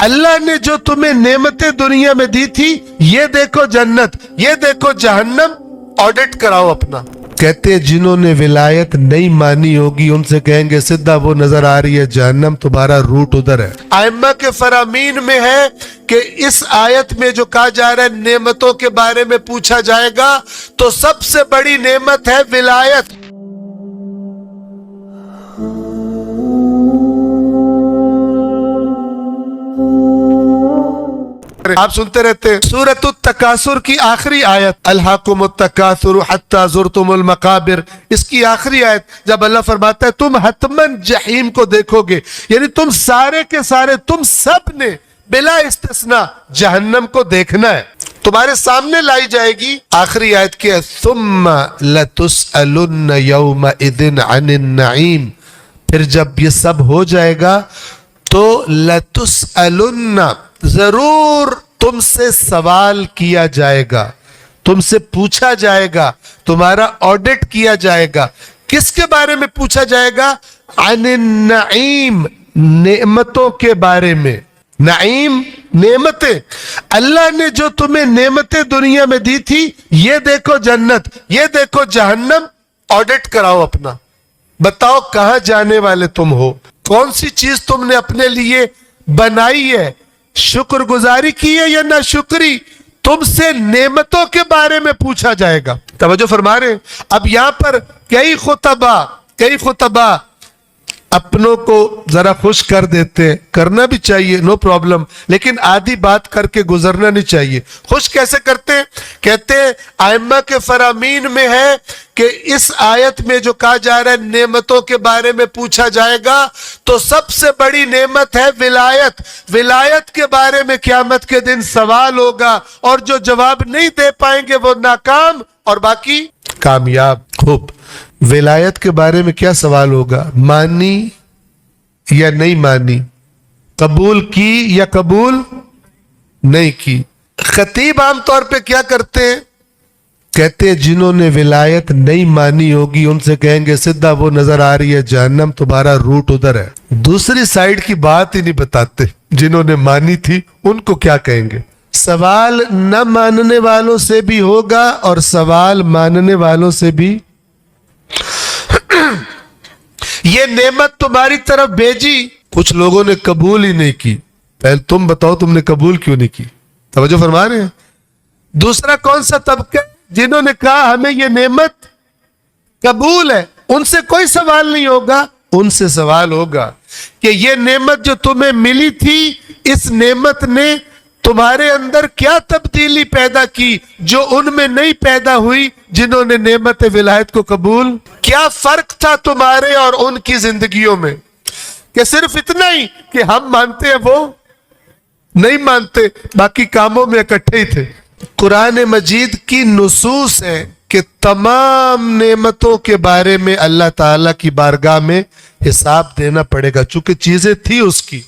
اللہ نے جو تمہیں نعمتیں دنیا میں دی تھی، یہ دیکھو جنت، یہ دیکھو جہنم، آڈٹ کراؤ اپنا۔ کہتے ہیں جنہوں نے ولایت نہیں مانی ہوگی ان سے کہیں گے سدھا وہ نظر آ رہی ہے جہنم، تمہارا روٹ ادھر ہے۔ ائمہ کے فرامین میں ہے کہ اس آیت میں جو کہا جا رہا ہے نعمتوں کے بارے میں پوچھا جائے گا، تو سب سے بڑی نعمت ہے ولایت۔ آپ سنتے رہتے ہیں سورۃ التکاثر کی آخری آیت، الہاکم التکاثر حتی زرتم المقابر، اس کی آخری آیت جب اللہ فرماتا ہے تم حتماً جہنم کو دیکھو گے، یعنی تم سارے کے سارے، تم سب نے بلا استثناء جہنم کو دیکھنا ہے، تمہارے سامنے لائی جائے گی۔ آخری آیت کی ہے ثم لتسألن یومئذ عن النعیم، پھر جب یہ سب ہو جائے گا تو لتسألن، ضرور تم سے سوال کیا جائے گا، تم سے پوچھا جائے گا، تمہارا آڈٹ کیا جائے گا۔ کس کے بارے میں پوچھا جائے گا؟ عن النعیم، نعمتوں کے بارے میں۔ نعیم نعمتیں، اللہ نے جو تمہیں نعمتیں دنیا میں دی تھی، یہ دیکھو جنت، یہ دیکھو جہنم، آڈٹ کراؤ اپنا، بتاؤ کہاں جانے والے تم ہو، کون سی چیز تم نے اپنے لیے بنائی ہے، شکر گزاری کی ہے یا نہ شکری، تم سے نعمتوں کے بارے میں پوچھا جائے گا۔ توجہ فرما رہے ہیں؟ اب یہاں پر کئی خطبہ اپنوں کو ذرا خوش کر دیتے ہیں، کرنا بھی چاہیے، نو پرابلم، لیکن آدھی بات کر کے گزرنا نہیں چاہیے۔ خوش کیسے کرتے ہیں؟ کہتے ہیں ائمہ کے فرامین میں ہے کہ اس آیت میں جو کہا جا رہا ہے نعمتوں کے بارے میں پوچھا جائے گا، تو سب سے بڑی نعمت ہے ولایت۔ ولایت کے بارے میں قیامت کے دن سوال ہوگا، اور جو جواب نہیں دے پائیں گے وہ ناکام اور باقی کامیاب۔ خوب، ولایت کے بارے میں کیا سوال ہوگا؟ مانی یا نہیں مانی، قبول کی یا قبول نہیں کی۔ خطیب عام طور پہ کیا کرتے ہیں؟ کہتے ہیں جنہوں نے ولایت نہیں مانی ہوگی ان سے کہیں گے سدھا وہ نظر آ رہی ہے جہنم، تمہارا روٹ ادھر ہے۔ دوسری سائیڈ کی بات ہی نہیں بتاتے، جنہوں نے مانی تھی ان کو کیا کہیں گے۔ سوال نہ ماننے والوں سے بھی ہوگا اور سوال ماننے والوں سے بھی۔ یہ نعمت تمہاری طرف بھیجی، کچھ لوگوں نے قبول ہی نہیں کی، پہلے تم بتاؤ تم نے قبول کیوں نہیں کی؟ توجہ فرما رہے ہیں؟ دوسرا کون سا طبقہ؟ جنہوں نے کہا ہمیں یہ نعمت قبول ہے، ان سے کوئی سوال نہیں ہوگا، ان سے سوال ہوگا کہ یہ نعمت جو تمہیں ملی تھی، اس نعمت نے تمہارے اندر کیا تبدیلی پیدا کی جو ان میں نہیں پیدا ہوئی جنہوں نے نعمت ولایت کو قبول؟ کیا فرق تھا تمہارے اور ان کی زندگیوں میں؟ کہ صرف اتنا ہی کہ ہم مانتے ہیں وہ نہیں مانتے، باقی کاموں میں اکٹھے ہی تھے۔ قرآن مجید کی نصوص ہے کہ تمام نعمتوں کے بارے میں اللہ تعالیٰ کی بارگاہ میں حساب دینا پڑے گا، چونکہ چیزیں تھی اس کی۔